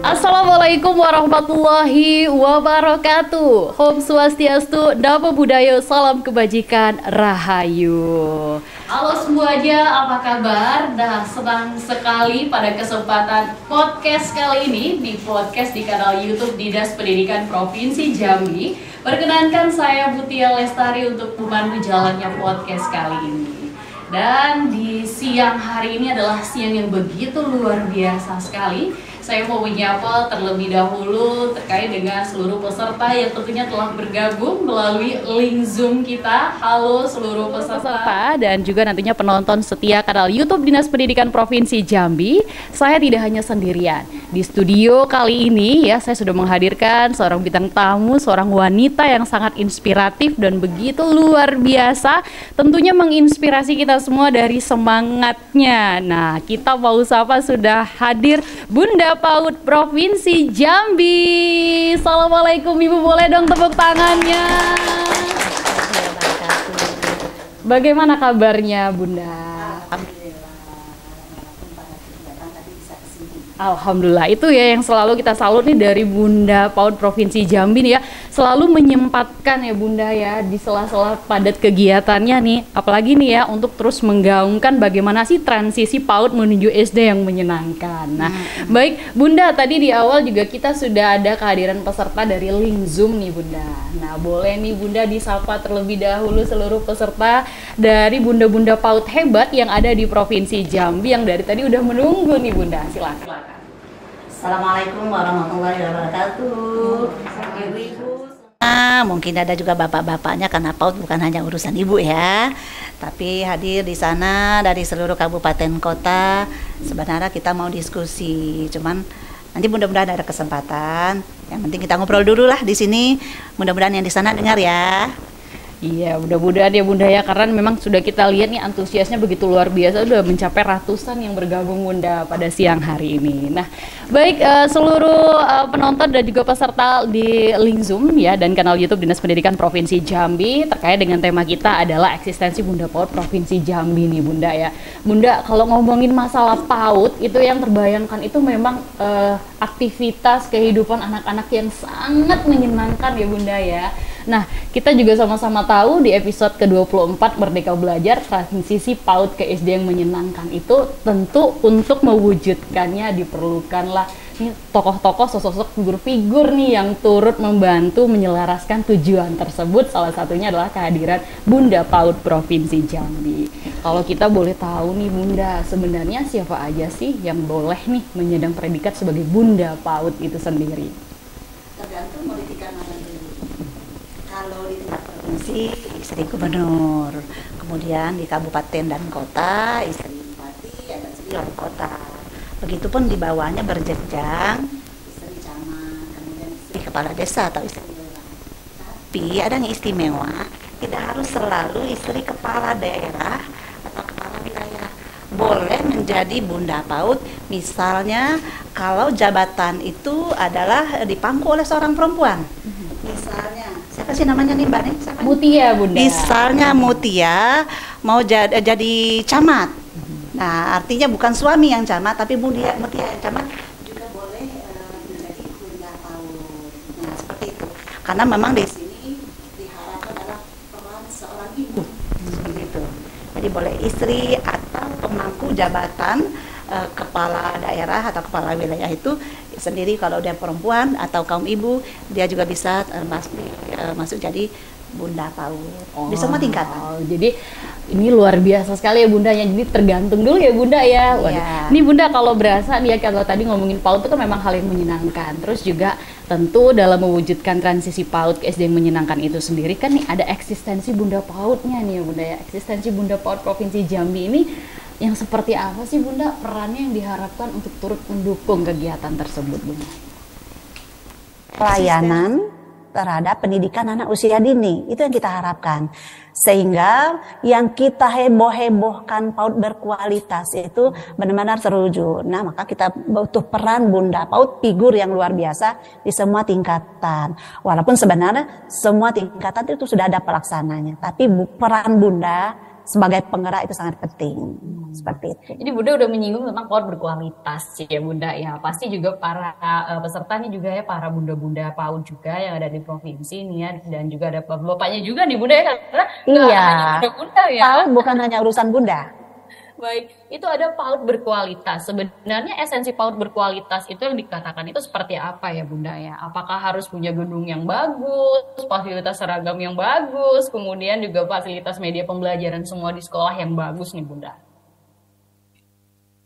Assalamualaikum warahmatullahi wabarakatuh. Om Swastiastu, Namo Buddhaya, salam kebajikan, rahayu. Halo semuanya, apa kabar? Nah, senang sekali pada kesempatan podcast kali ini di podcast di kanal YouTube Dinas Pendidikan Provinsi Jambi. Perkenankan saya Mutia Lestari untuk memandu jalannya podcast kali ini. Dan di siang hari ini adalah siang yang begitu luar biasa sekali. Saya mau menyapa terlebih dahulu terkait dengan seluruh peserta yang tentunya telah bergabung melalui link Zoom kita. Halo seluruh peserta dan juga nantinya penonton setia kanal YouTube Dinas Pendidikan Provinsi Jambi. Saya tidak hanya sendirian. Di studio kali ini ya, saya sudah menghadirkan seorang bintang tamu, seorang wanita yang sangat inspiratif dan begitu luar biasa. Tentunya menginspirasi kita semua dari semangatnya. Nah, kita mau sapa sudah hadir Bunda PAUD Provinsi Jambi. Assalamualaikum Ibu, boleh dong tepuk tangannya. Bagaimana kabarnya Bunda? Alhamdulillah, itu ya yang selalu kita salut nih dari Bunda PAUD Provinsi Jambi nih ya, selalu menyempatkan ya Bunda ya di sela-sela padat kegiatannya nih, apalagi nih ya untuk terus menggaungkan bagaimana sih transisi PAUD menuju SD yang menyenangkan. Nah, baik Bunda, tadi di awal juga kita sudah ada kehadiran peserta dari link Zoom nih Bunda. Nah, boleh nih Bunda disapa terlebih dahulu seluruh peserta dari Bunda-Bunda PAUD hebat yang ada di Provinsi Jambi yang dari tadi udah menunggu nih Bunda. Silakan. Assalamualaikum warahmatullahi wabarakatuh. Ibu-ibu, mungkin ada juga bapak-bapaknya karena PAUD bukan hanya urusan ibu ya, tapi hadir di sana dari seluruh kabupaten kota. Sebenarnya kita mau diskusi, cuman nanti mudah-mudahan ada kesempatan. Yang penting kita ngobrol dulu lah di sini. Mudah-mudahan yang di sana dengar ya. Iya, mudah-mudahan ya Bunda ya, karena memang sudah kita lihat nih antusiasnya begitu luar biasa, udah mencapai ratusan yang bergabung Bunda pada siang hari ini. Nah, baik seluruh penonton dan juga peserta di link Zoom ya dan kanal YouTube Dinas Pendidikan Provinsi Jambi, terkait dengan tema kita adalah eksistensi Bunda PAUD Provinsi Jambi nih Bunda ya. Bunda, kalau ngomongin masalah PAUD itu yang terbayangkan itu memang aktivitas kehidupan anak-anak yang sangat menyenangkan ya Bunda ya. Nah, kita juga sama-sama tahu di episode ke-24 Merdeka Belajar, transisi PAUD ke SD yang menyenangkan itu tentu untuk mewujudkannya diperlukanlah nih tokoh-tokoh, sosok-sosok figur-figur nih yang turut membantu menyelaraskan tujuan tersebut. Salah satunya adalah kehadiran Bunda PAUD Provinsi Jambi. Kalau kita boleh tahu nih Bunda, sebenarnya siapa aja sih yang boleh nih menyandang predikat sebagai Bunda PAUD itu sendiri? Tergantung mau ditingkat mana dulu. Kalau di tingkat provinsi, istri gubernur. Kemudian di kabupaten dan kota, istri bupati dan istri wali kota. Begitupun di bawahnya berjenjang, istri camat, kemudian istri kepala desa atau istri lurah. Tapi ada yang istimewa, tidak harus selalu istri kepala daerah atau kepala wilayah. Boleh menjadi Bunda PAUD, misalnya kalau jabatan itu adalah dipangku oleh seorang perempuan. Misalnya, siapa sih namanya nih Mbak nih? Mutia Bunda. Misalnya Mutia mau jadi camat. Nah, artinya bukan suami yang camat, tapi Mutia yang camat juga boleh menjadi Bunda PAUD. Nah, seperti itu. Karena memang di sini diharapkan adalah peran seorang ibu. Seperti itu. Jadi boleh istri atau pemangku jabatan kepala daerah atau kepala wilayah itu sendiri. Kalau dia perempuan atau kaum ibu, dia juga bisa masuk jadi Bunda PAUD di semua tingkatan. Jadi ini luar biasa sekali ya Bunda ya. Jadi tergantung dulu ya Bunda ya. Iya. Ini Bunda kalau berasa nih ya, kalau tadi ngomongin PAUD itu kan memang hal yang menyenangkan. Terus juga tentu dalam mewujudkan transisi PAUD ke SD yang menyenangkan itu sendiri kan nih ada eksistensi Bunda PAUD-nya nih ya Bunda ya. Eksistensi Bunda PAUD Provinsi Jambi ini yang seperti apa sih Bunda perannya yang diharapkan untuk turut mendukung kegiatan tersebut Bunda? Pelayanan terhadap pendidikan anak usia dini, itu yang kita harapkan. Sehingga yang kita heboh-hebohkan PAUD berkualitas itu benar-benar terwujud. Nah, maka kita butuh peran Bunda PAUD, figur yang luar biasa di semua tingkatan. Walaupun sebenarnya semua tingkatan itu sudah ada pelaksananya, tapi peran Bunda sebagai penggerak itu sangat penting. Seperti itu. Jadi Bunda udah menyinggung tentang PAUD berkualitas ya Bunda ya. Pasti juga para peserta nih juga ya, para bunda-bunda PAUD juga yang ada di provinsi nih ya, dan juga ada bapaknya juga nih Bunda ya, karena nggak hanya bunda-bunda ya. PAUD bukan hanya urusan bunda. Baik, itu ada PAUD berkualitas. Sebenarnya esensi PAUD berkualitas itu yang dikatakan itu seperti apa ya Bunda ya? Apakah harus punya gedung yang bagus, fasilitas seragam yang bagus, kemudian juga fasilitas media pembelajaran semua di sekolah yang bagus nih Bunda?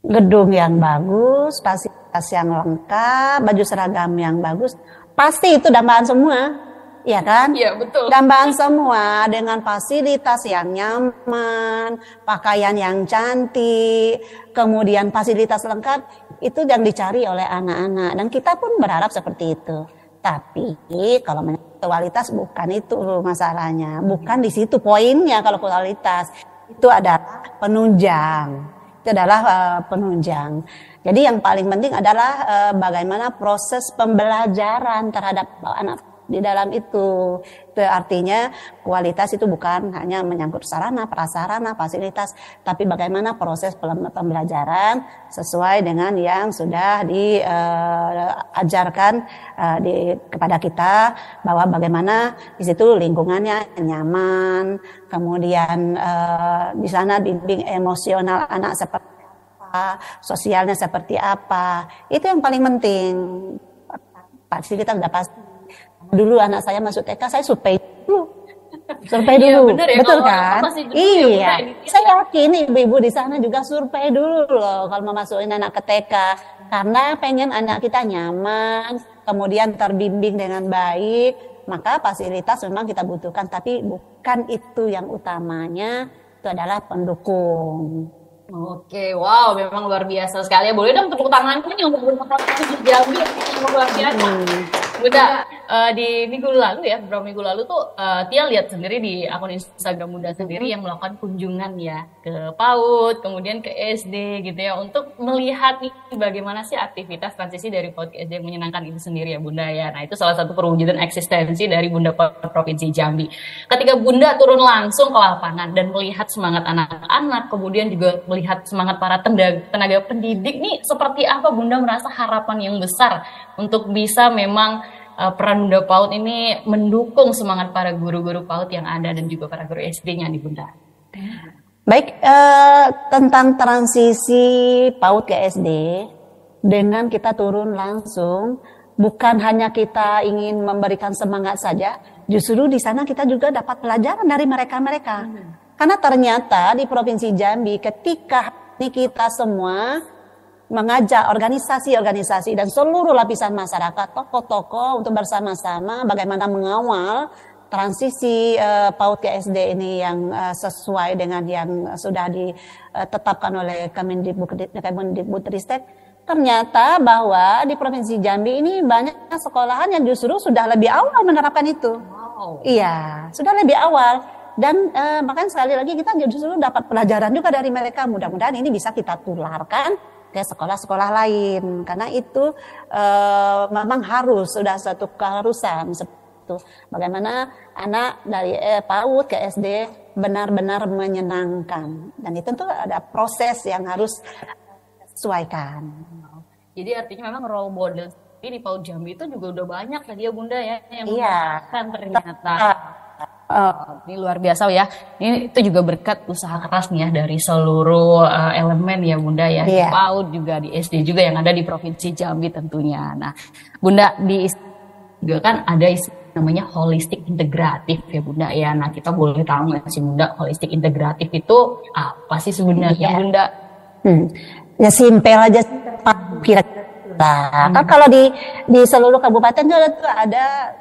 Gedung yang bagus, fasilitas yang lengkap, baju seragam yang bagus, pasti itu dambaan semua, ya kan? Iya betul. Dambaan semua dengan fasilitas yang nyaman, pakaian yang cantik, kemudian fasilitas lengkap, itu yang dicari oleh anak-anak, dan kita pun berharap seperti itu. Tapi kalau kualitas bukan itu masalahnya, bukan di situ poinnya. Kalau kualitas itu adalah penunjang. Itu adalah penunjang. Jadi yang paling penting adalah bagaimana proses pembelajaran terhadap anak di dalam itu. Itu artinya kualitas itu bukan hanya menyangkut sarana, prasarana, fasilitas, tapi bagaimana proses pembelajaran sesuai dengan yang sudah diajarkan kepada kita, bahwa bagaimana di situ lingkungannya nyaman, kemudian di sana bimbing emosional anak seperti apa, sosialnya seperti apa. Itu yang paling penting. Pasti kita sudah pasti. Dulu anak saya masuk TK, saya survei dulu. Iya, bener ya, betul kan? Iya, saya yakin ibu-ibu di sana juga survei dulu loh kalau mau masukin anak ke TK, karena pengen anak kita nyaman, kemudian terbimbing dengan baik. Maka fasilitas memang kita butuhkan, tapi bukan itu yang utamanya, itu adalah pendukung. Oke, wow, memang luar biasa sekali. Boleh dong tepuk tangannya nih untuk Bunda Provinsi Jambi, luar biasa. Bunda, di minggu lalu ya, beberapa minggu lalu tuh Tia lihat sendiri di akun Instagram Bunda sendiri yang melakukan kunjungan ya ke PAUD, kemudian ke SD gitu ya, untuk melihat nih bagaimana sih aktivitas transisi dari PAUD ke SD yang menyenangkan itu sendiri ya Bunda ya. Nah itu salah satu perwujudan eksistensi dari Bunda Provinsi Jambi. Ketika Bunda turun langsung ke lapangan dan melihat semangat anak-anak, kemudian juga melihat semangat para tenaga pendidik nih, seperti apa Bunda merasa harapan yang besar untuk bisa memang peran Bunda PAUD ini mendukung semangat para guru-guru PAUD yang ada dan juga para guru SD-nya di Bunda? Baik, tentang transisi PAUD ke SD, dengan kita turun langsung, bukan hanya kita ingin memberikan semangat saja, justru di sana kita juga dapat pelajaran dari mereka-mereka. Karena ternyata di Provinsi Jambi, ketika kita semua mengajak organisasi-organisasi dan seluruh lapisan masyarakat, tokoh-tokoh untuk bersama-sama bagaimana mengawal transisi PAUD ke SD ini yang sesuai dengan yang sudah ditetapkan oleh Kemendikbudristek. Ternyata bahwa di Provinsi Jambi ini banyak sekolahan yang justru sudah lebih awal menerapkan itu. Wow. Iya, sudah lebih awal. Dan makanya sekali lagi kita justru dapat pelajaran juga dari mereka. Mudah-mudahan ini bisa kita tularkan ke sekolah-sekolah lain, karena itu memang sudah satu keharusan seperti itu. Bagaimana anak dari PAUD ke SD benar-benar menyenangkan, dan itu tentu ada proses yang harus disesuaikan. Jadi artinya memang role model di PAUD Jambi itu juga udah banyak tadi ya Bunda ya yang menggunakan ternyata. Ini luar biasa ya. Ini itu juga berkat usaha keras nih ya dari seluruh elemen ya Bunda ya. Di PAUD juga, di SD juga yang ada di Provinsi Jambi tentunya. Nah, Bunda di juga kan ada namanya holistik integratif ya Bunda ya. Nah, kita boleh tahu nggak sih Bunda, holistik integratif itu apa sih sebenarnya Bunda? Ya simpel aja, kira-kira. Kan kalau di seluruh kabupaten juga ada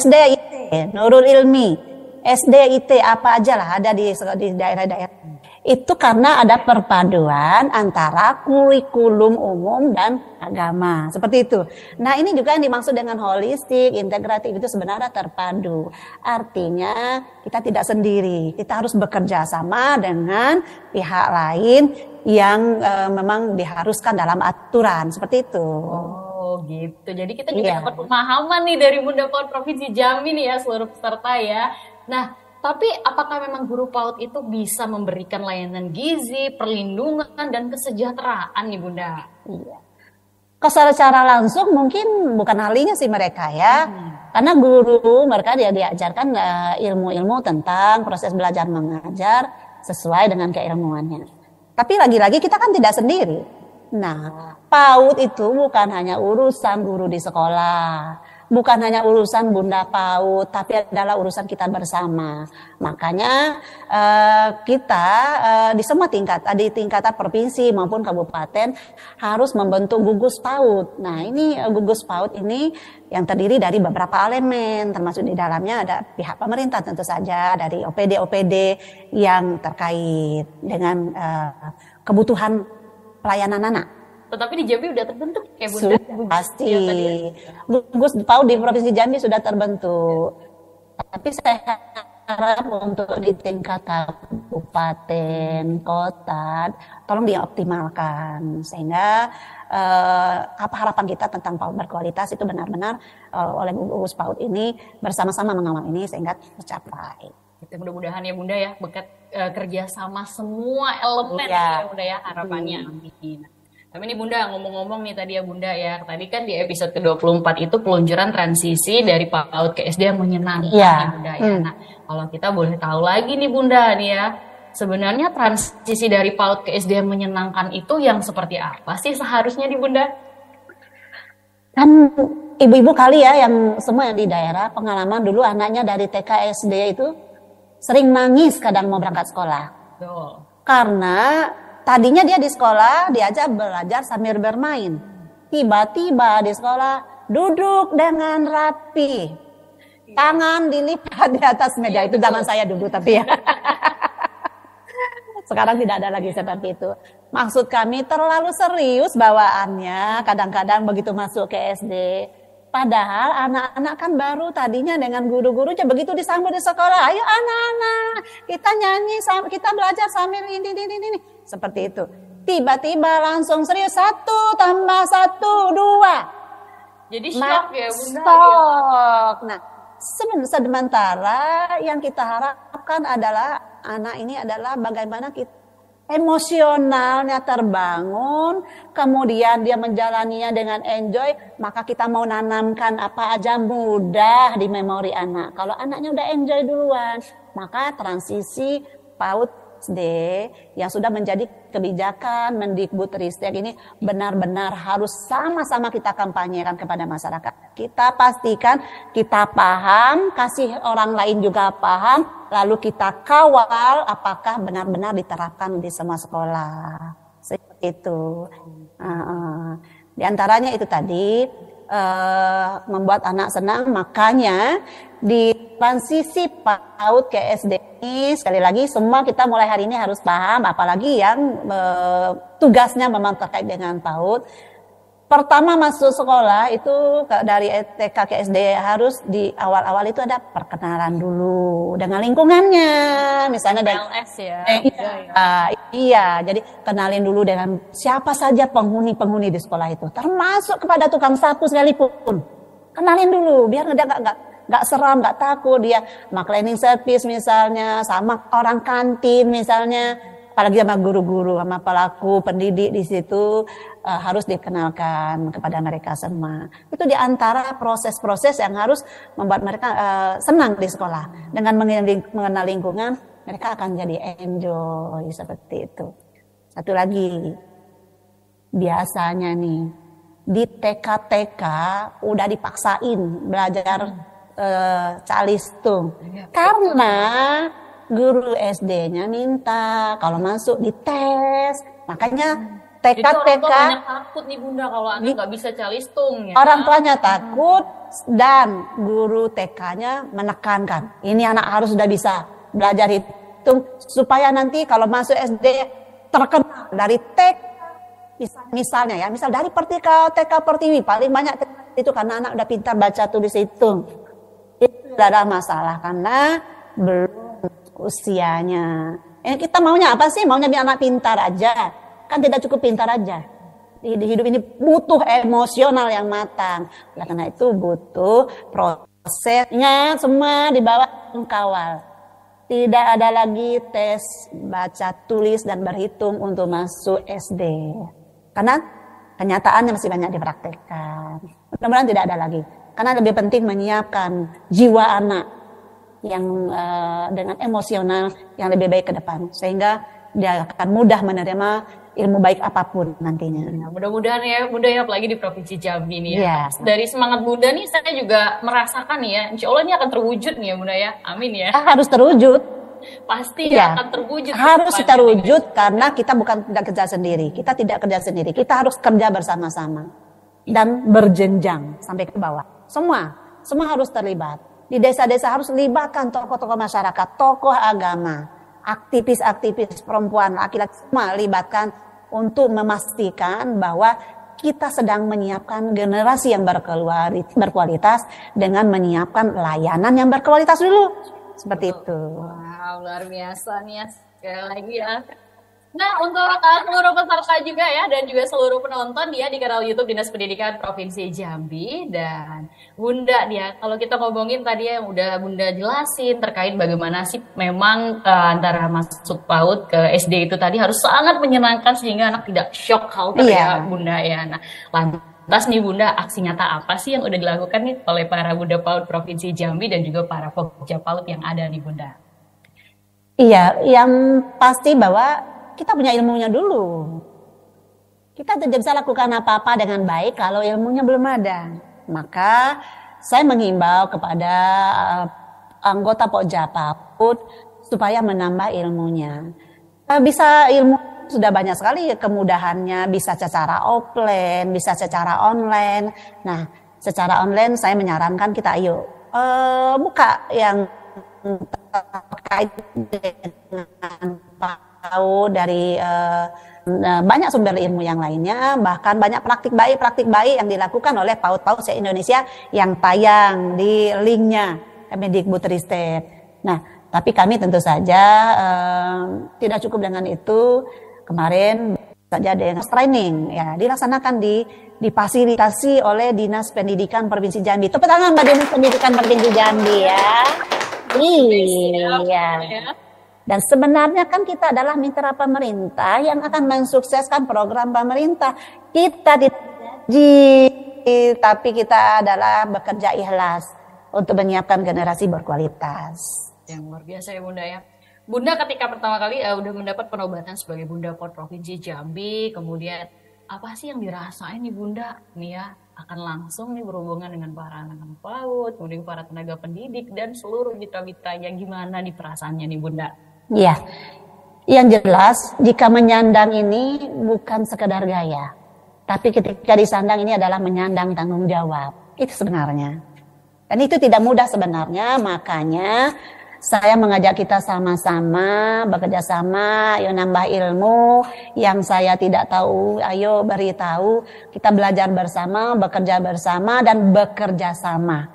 SD IT, Nurul Ilmi, SD IT apa aja lah ada di daerah-daerah. Itu karena ada perpaduan antara kurikulum umum dan agama, seperti itu. Nah ini juga yang dimaksud dengan holistik, integratif, itu sebenarnya terpadu. Artinya kita tidak sendiri, kita harus bekerja sama dengan pihak lain yang memang diharuskan dalam aturan, seperti itu. Oh gitu, jadi kita juga dapat pemahaman nih dari Bunda PAUD Provinsi Jambi nih ya seluruh peserta ya. Nah Tapi apakah memang guru PAUD itu bisa memberikan layanan gizi, perlindungan, dan kesejahteraan nih Bunda? Iya. Secara langsung mungkin bukan ahlinya sih mereka ya. Karena guru mereka dia diajarkan ilmu-ilmu tentang proses belajar mengajar sesuai dengan keilmuannya. Tapi lagi-lagi kita kan tidak sendiri. Nah, PAUD itu bukan hanya urusan guru di sekolah, bukan hanya urusan Bunda PAUD, tapi adalah urusan kita bersama. Makanya kita di semua tingkat, di tingkatan provinsi maupun kabupaten harus membentuk gugus PAUD. Nah, ini gugus PAUD ini yang terdiri dari beberapa elemen, termasuk di dalamnya ada pihak pemerintah tentu saja, dari OPD-OPD yang terkait dengan kebutuhan pelayanan anak. Tetapi di Jambi sudah terbentuk ya Bunda? Sudah pasti. Gugus PAUD di Provinsi Jambi sudah terbentuk. Tapi saya harap untuk di tingkat kabupaten, kota, tolong dioptimalkan. Sehingga apa harapan kita tentang PAUD berkualitas itu benar-benar oleh gugus PAUD ini bersama-sama mengawal ini sehingga tercapai. Mudah-mudahan ya Bunda ya, berkat kerja sama semua elemen ya Bunda ya, harapannya. Amin. Tapi nih Bunda, ngomong-ngomong nih tadi ya Bunda ya, tadi kan di episode ke-24 itu peluncuran transisi dari PAUD ke SD yang menyenangkan ya Bunda ya. Nah, kalau kita boleh tahu lagi nih Bunda nih ya, sebenarnya transisi dari PAUD ke SD yang menyenangkan itu yang seperti apa sih seharusnya di Bunda? Kan ibu-ibu kali ya yang semua yang di daerah pengalaman dulu anaknya dari TK SD itu sering nangis kadang mau berangkat sekolah. Karena tadinya dia di sekolah diajak belajar sambil bermain. Tiba-tiba di sekolah duduk dengan rapi. Tangan dilipat di atas meja. Itu zaman saya dulu tapi ya. Sekarang tidak ada lagi seperti itu. Maksud kami terlalu serius bawaannya. Kadang-kadang begitu masuk ke SD. Padahal anak-anak kan baru tadinya dengan guru-gurunya begitu disambut di sekolah. Ayo anak-anak, kita nyanyi, kita belajar sambil ini. Seperti itu. Tiba-tiba langsung serius 1 tambah 1, 2. Jadi shock ya Bunda. Shock. Nah, sementara yang kita harapkan adalah anak ini adalah bagaimana kita emosionalnya terbangun, kemudian dia menjalaninya dengan enjoy, maka kita mau nanamkan apa aja mudah di memori anak. Kalau anaknya udah enjoy duluan, maka transisi PAUD SD yang sudah menjadi kebijakan Mendikbudristek ini benar-benar harus sama-sama kita kampanyekan kepada masyarakat. Kita pastikan kita paham, kasih orang lain juga paham, lalu kita kawal apakah benar-benar diterapkan di semua sekolah. Seperti itu. Di antaranya itu tadi membuat anak senang, makanya di transisi PAUD ke SD ini sekali lagi semua kita mulai hari ini harus paham, apalagi yang tugasnya memang terkait dengan PAUD. Pertama masuk sekolah itu dari TK ke SD harus di awal-awal itu ada perkenalan dulu dengan lingkungannya, misalnya dengan PLS ya. Iya, jadi kenalin dulu dengan siapa saja penghuni-penghuni di sekolah itu, termasuk kepada tukang sapu sekalipun. Kenalin dulu biar dia nggak seram, nggak takut dia sama cleaning service misalnya, sama orang kantin misalnya, apalagi sama guru-guru, sama pelaku pendidik di situ harus dikenalkan kepada mereka semua. Itu diantara proses-proses yang harus membuat mereka senang di sekolah. Dengan mengenal lingkungan, mereka akan jadi enjoy seperti itu. Satu lagi, biasanya nih di TK-TK udah dipaksain belajar calistung karena guru SD-nya minta kalau masuk dites, makanya TK banyak takut nih Bunda kalau anak nggak bisa calistung ya. Orang tuanya takut dan guru TK-nya menekankan ini anak harus sudah bisa belajar hitung supaya nanti kalau masuk SD terkenal dari TK misalnya ya, misal dari TK Pertiwi paling banyak itu karena anak udah pintar baca tulis hitung. Itu tidak ada masalah karena belum usianya. Kita maunya apa sih? Maunya biar anak pintar aja. Kan tidak cukup pintar aja. Hidup ini butuh emosional yang matang. Nah, karena itu butuh prosesnya semua di bawah kawal. Tidak ada lagi tes baca, tulis, dan berhitung untuk masuk SD. Karena kenyataannya masih banyak dipraktekkan. Mudah-mudahan tidak ada lagi. Karena lebih penting menyiapkan jiwa anak yang dengan emosional yang lebih baik ke depan. Sehingga dia akan mudah menerima ilmu baik apapun nantinya. Nah, mudah-mudahan ya Bunda ya, apalagi di Provinsi Jambi nih ya. Yes. Dari semangat Bunda nih saya juga merasakan nih ya, insya Allah ini akan terwujud nih ya Bunda ya, amin ya. Harus terwujud. Pasti Ya, akan terwujud. harus terwujud karena kita bukan tidak kerja sendiri. Kita tidak kerja sendiri. Kita harus kerja bersama-sama dan berjenjang sampai ke bawah. Semua harus terlibat. Di desa-desa harus libatkan tokoh-tokoh masyarakat, tokoh agama, aktivis-aktivis perempuan, laki-laki, semua libatkan untuk memastikan bahwa kita sedang menyiapkan generasi yang berkualitas dengan menyiapkan layanan yang berkualitas dulu. Seperti itu. Wow, luar biasa nih ya. Sekali lagi ya. Nah, untuk seluruh peserta juga ya, dan juga seluruh penonton ya di kanal YouTube Dinas Pendidikan Provinsi Jambi. Dan Bunda dia, kalau kita ngomongin tadi yang udah Bunda jelasin terkait bagaimana sih memang antara masuk PAUD ke SD itu tadi harus sangat menyenangkan sehingga anak tidak shock halter ya Bunda ya. Nah, lantas nih Bunda, aksi nyata apa sih yang udah dilakukan nih oleh para Bunda PAUD Provinsi Jambi dan juga para Pokja PAUD yang ada nih Bunda? Iya, yang pasti bahwa kita punya ilmunya dulu. Kita tidak bisa lakukan apa-apa dengan baik kalau ilmunya belum ada. Maka saya menghimbau kepada anggota Pokja PAUD supaya menambah ilmunya. Bisa ilmu sudah banyak sekali kemudahannya, bisa secara offline, bisa secara online. Nah, secara online saya menyarankan kita ayo buka yang terkait dengan tahu dari banyak sumber ilmu yang lainnya, bahkan banyak praktik baik yang dilakukan oleh PAUD-PAUD se-Indonesia yang tayang di linknya Kemendikbudristek. Nah, tapi kami tentu saja tidak cukup dengan itu. Kemarin saja dengan training ya dilaksanakan difasilitasi oleh Dinas Pendidikan Provinsi Jambi. Tepuk tangan Mbak Dinas Pendidikan Provinsi Jambi ya. Iya. Dan sebenarnya kan kita adalah mitra pemerintah yang akan mensukseskan program pemerintah. Kita tapi kita adalah bekerja ikhlas untuk menyiapkan generasi berkualitas. Yang luar biasa ya Bunda ya. Bunda ketika pertama kali udah mendapat penobatan sebagai Bunda PAUD Provinsi Jambi, kemudian apa sih yang dirasain nih Bunda nih ya, akan langsung nih berhubungan dengan para anak-anak PAUD, kemudian para tenaga pendidik dan seluruh mitra-mitranya, gimana nih perasaannya nih Bunda? Ya, yang jelas jika menyandang ini bukan sekedar gaya, tapi ketika disandang ini adalah menyandang tanggung jawab. Itu sebenarnya. Dan itu tidak mudah sebenarnya, makanya saya mengajak kita sama-sama bekerja sama, ayo nambah ilmu yang saya tidak tahu, ayo beritahu, kita belajar bersama, bekerja bersama dan bekerja sama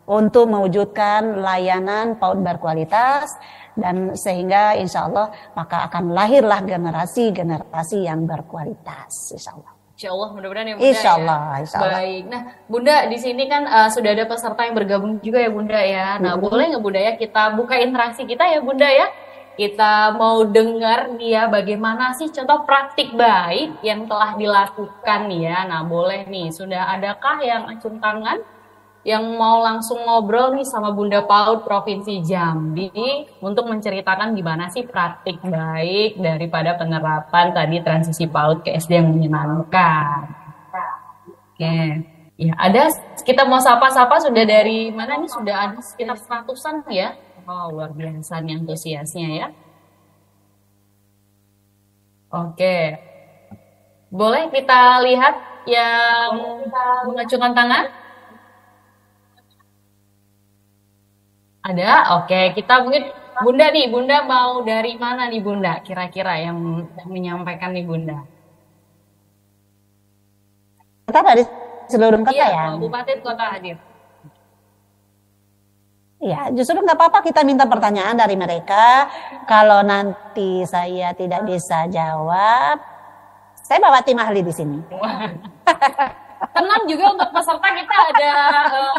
untuk mewujudkan layanan PAUD berkualitas. Dan sehingga insya Allah maka akan lahirlah generasi yang berkualitas, insya Allah. Insya Allah, mudah-mudahan ya Bunda. Insya Allah, ya. Insya Allah. Baik. Nah, Bunda di sini kan sudah ada peserta yang bergabung juga ya Bunda ya. Nah, boleh nggak Bunda ya kita buka interaksi kita ya Bunda ya? Kita mau dengar nih ya bagaimana sih contoh praktik baik yang telah dilakukan nih ya. Nah, boleh nih, sudah adakah yang acung tangan? Yang mau langsung ngobrol nih sama Bunda PAUD Provinsi Jambi untuk menceritakan gimana sih praktik baik daripada penerapan tadi transisi PAUD ke SD yang menyenangkan. Oke, ya ada kita mau sapa-sapa sudah dari mana nih, sudah ada sekitar 100-an ya. Oh, luar biasa nih antusiasnya ya. Oke, boleh kita lihat yang mengacungkan tangan? Ada? Oke, kita mungkin Bunda nih, Bunda mau dari mana nih Bunda? Kira-kira yang menyampaikan nih Bunda? Kita dari seluruh kota ya? Kabupaten Kota hadir. Ya, justru nggak apa-apa kita minta pertanyaan dari mereka. Kalau nanti saya tidak bisa jawab, saya bawa tim ahli di sini. Tenang juga untuk peserta kita ada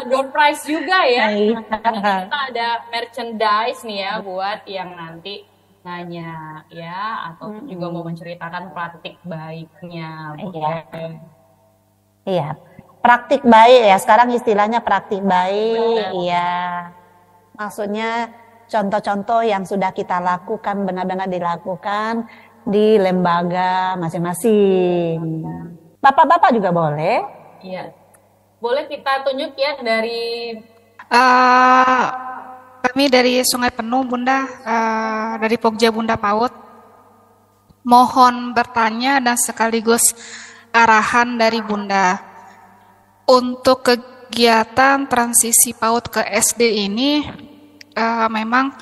door prize juga ya. Iya. Kita ada merchandise nih ya buat yang nanti nanya ya atau juga mau menceritakan praktik baiknya. Iya. Boleh. Iya. Praktik baik ya. Sekarang istilahnya praktik baik. Iya. Maksudnya contoh-contoh yang sudah kita lakukan benar-benar dilakukan di lembaga masing-masing. Bapak-bapak juga boleh. Iya. Boleh kita tunjuk ya dari Eh, Kami dari Sungai Penuh, Bunda, dari Pogja Bunda PAUD, mohon bertanya dan sekaligus arahan dari Bunda. Untuk kegiatan transisi PAUD ke SD ini, memang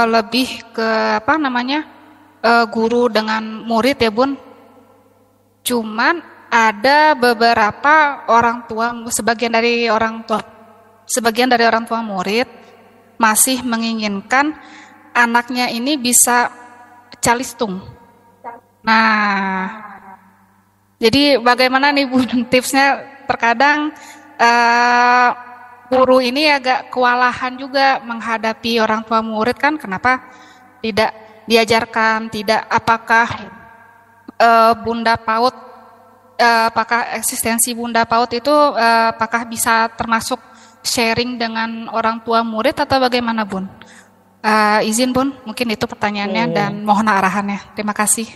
lebih ke apa namanya guru dengan murid ya Bun. Cuman ada beberapa orang tua, sebagian dari orang tua murid masih menginginkan anaknya ini bisa calistung. Nah, jadi bagaimana nih Bun tipsnya? Terkadang guru ini agak kewalahan juga menghadapi orang tua murid kan, kenapa tidak diajarkan, tidak apakah Bunda PAUD, apakah eksistensi Bunda PAUD itu apakah bisa termasuk sharing dengan orang tua murid atau bagaimana Bun? Izin Bun, mungkin itu pertanyaannya dan mohon arahannya. Terima kasih.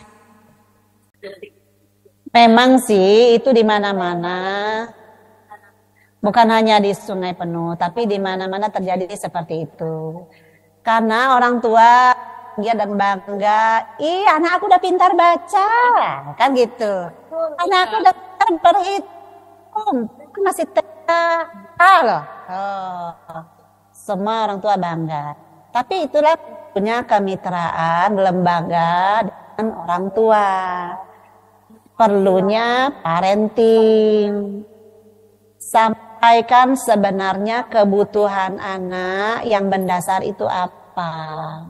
Memang sih itu di mana-mana. Bukan hanya di Sungai Penuh, tapi di mana-mana terjadi seperti itu. Karena orang tua dia dan bangga, ih anak aku udah pintar baca, kan gitu. Anak aku udah pintar berhitung, masih TK loh. Oh, semua orang tua bangga. Tapi itulah punya kemitraan lembaga dengan orang tua. Perlunya parenting. Sampaikan sebenarnya kebutuhan anak yang mendasar itu apa.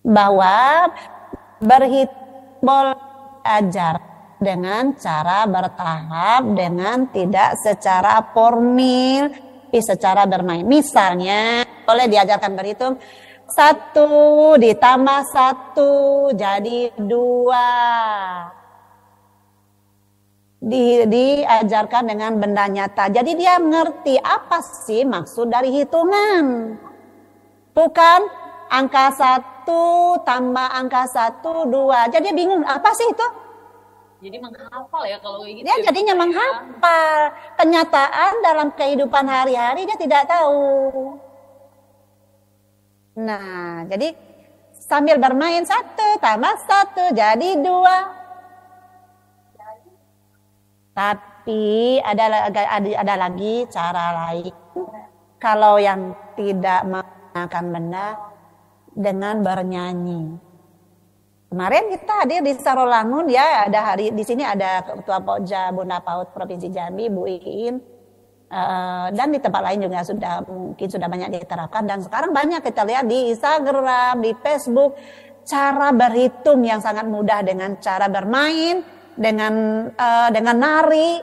Bahwa berhitung belajar dengan cara bertahap, dengan tidak secara formil, tapi secara bermain. Misalnya, boleh diajarkan berhitung 1 ditambah 1 jadi 2. Diajarkan dengan benda nyata. Jadi dia mengerti apa sih maksud dari hitungan. Bukan angka 1 tambah angka 1, 2. Jadi dia bingung apa sih itu? jadi menghafal ya kalau kayak gitu. Dia jadinya menghafal. Kenyataan dalam kehidupan hari-hari dia tidak tahu. Nah, jadi sambil bermain 1 tambah 1 jadi 2. Tapi ada lagi cara lain. Kalau yang tidak menggunakan benda dengan bernyanyi. Kemarin kita hadir di Sarolangun ya, ada hari di sini ada Ketua Pokja Bunda PAUD Provinsi Jambi Bu Iin. Dan di tempat lain juga mungkin sudah banyak diterapkan dan sekarang banyak kita lihat di Instagram, di Facebook cara berhitung yang sangat mudah dengan cara bermain, dengan nari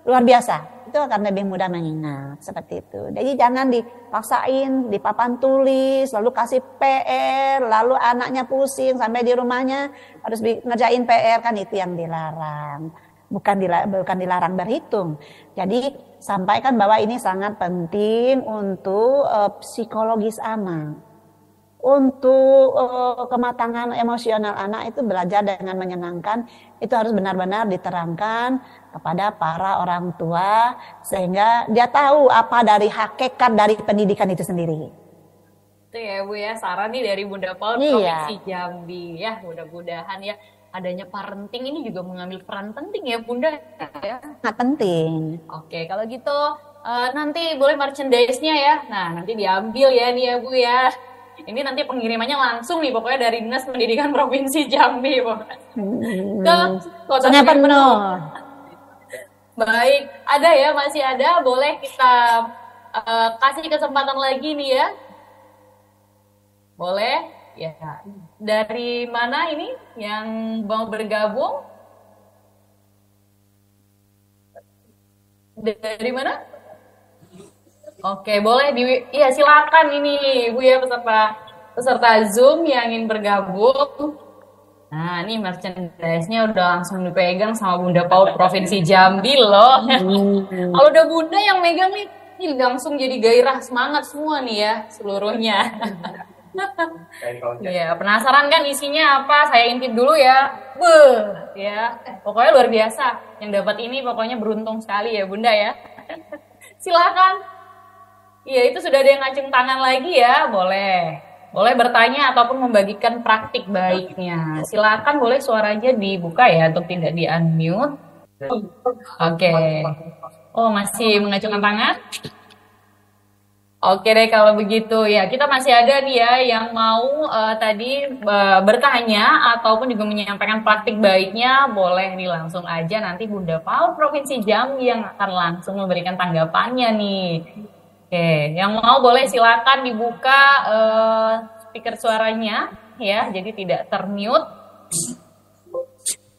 luar biasa. Itu akan lebih mudah mengingat seperti itu. Jadi jangan dipaksain di papan tulis, lalu kasih PR, lalu anaknya pusing sampai di rumahnya harus ngerjain PR, kan itu yang dilarang. Bukan dilarang berhitung. Jadi sampaikan bahwa ini sangat penting untuk psikologis anak. Untuk kematangan emosional anak itu belajar dengan menyenangkan, itu harus benar-benar diterangkan kepada para orang tua sehingga dia tahu apa dari hakikat dari pendidikan itu sendiri. Itu ya Bu ya, saran nih dari Bunda PAUD Provinsi Jambi ya, mudah-mudahan ya adanya parenting ini juga mengambil peran penting ya Bunda ya. Sangat penting. Oke, kalau gitu nanti boleh merchandise-nya ya. Nah, nanti diambil ya nih ya Bu ya. Ini nanti pengirimannya langsung nih pokoknya dari Dinas Pendidikan Provinsi Jambi ke Kota Sungai Penuh. Baik, ada ya, masih ada. Boleh kita kasih kesempatan lagi nih ya. Boleh? Ya. Dari mana ini yang mau bergabung? Dari mana? Oke, boleh iya silakan ini Bu ya peserta peserta Zoom yang ingin bergabung. Nah, ini merchandise-nya udah langsung dipegang sama Bunda PAUD Provinsi Jambi loh. Kalau udah Bunda yang megang nih, ini langsung jadi gairah semangat semua nih ya seluruhnya. Iya, penasaran kan isinya apa? Saya intip dulu ya. Ya. Pokoknya luar biasa. Yang dapat ini pokoknya beruntung sekali ya, Bunda ya. Silakan. Iya, itu sudah ada yang ngacung tangan lagi ya, boleh. Boleh bertanya ataupun membagikan praktik baiknya. Silakan, boleh suaranya dibuka ya untuk tidak di-unmute. Oke. Oh, masih mengacungkan tangan? Oke deh kalau begitu ya, kita masih ada nih ya yang mau tadi bertanya ataupun juga menyampaikan praktik baiknya, boleh nih langsung aja nanti Bunda PAUD Provinsi Jambi yang akan langsung memberikan tanggapannya nih. Oke, yang mau boleh silakan dibuka speaker suaranya ya, jadi tidak termute.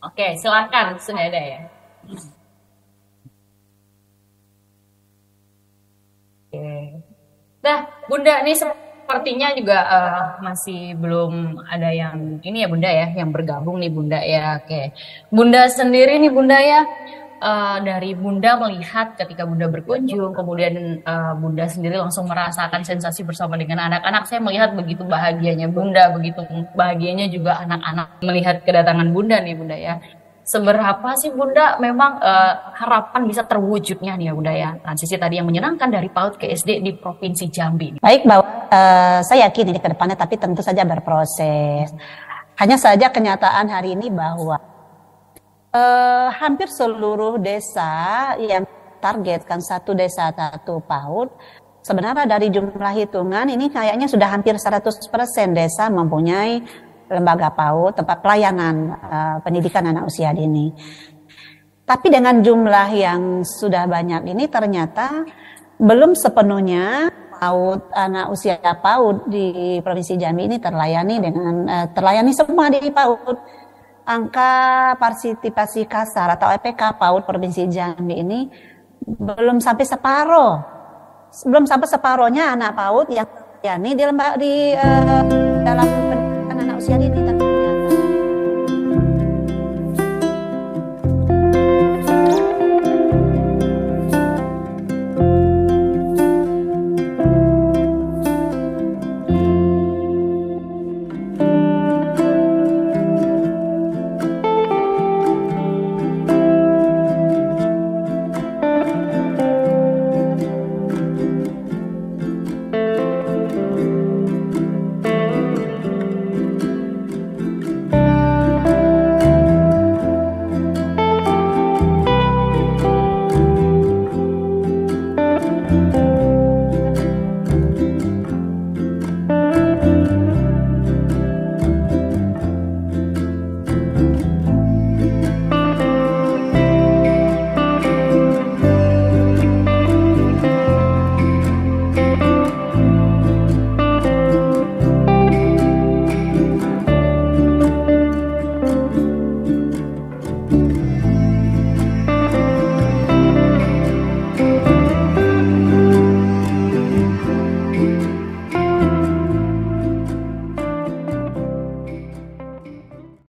Oke, silakan sudah ada ya. Oke. Nah, Bunda, ini sepertinya juga masih belum ada yang ini ya Bunda ya, yang bergabung nih Bunda ya. Oke, Bunda sendiri nih Bunda ya, dari Bunda melihat ketika Bunda berkunjung, kemudian Bunda sendiri langsung merasakan sensasi bersama dengan anak-anak. Saya melihat begitu bahagianya Bunda, begitu bahagianya juga anak-anak melihat kedatangan Bunda nih Bunda ya. Seberapa sih Bunda memang harapan bisa terwujudnya nih ya Bunda ya, transisi tadi yang menyenangkan dari PAUD ke SD di Provinsi Jambi? Baik, bahwa saya yakin ini ke depannya, tapi tentu saja berproses. Hanya saja kenyataan hari ini bahwa hampir seluruh desa yang targetkan satu desa satu PAUD, sebenarnya dari jumlah hitungan ini kayaknya sudah hampir 100% desa mempunyai lembaga PAUD, tempat pelayanan pendidikan anak usia dini. Tapi dengan jumlah yang sudah banyak ini ternyata belum sepenuhnya PAUD, anak usia PAUD di Provinsi Jambi ini terlayani semua di PAUD. Angka partisipasi kasar atau EPK PAUD Provinsi Jambi ini belum sampai separuh. Belum sampai separuhnya anak PAUD yang terlayani di dalam pendidikan anak usia dini.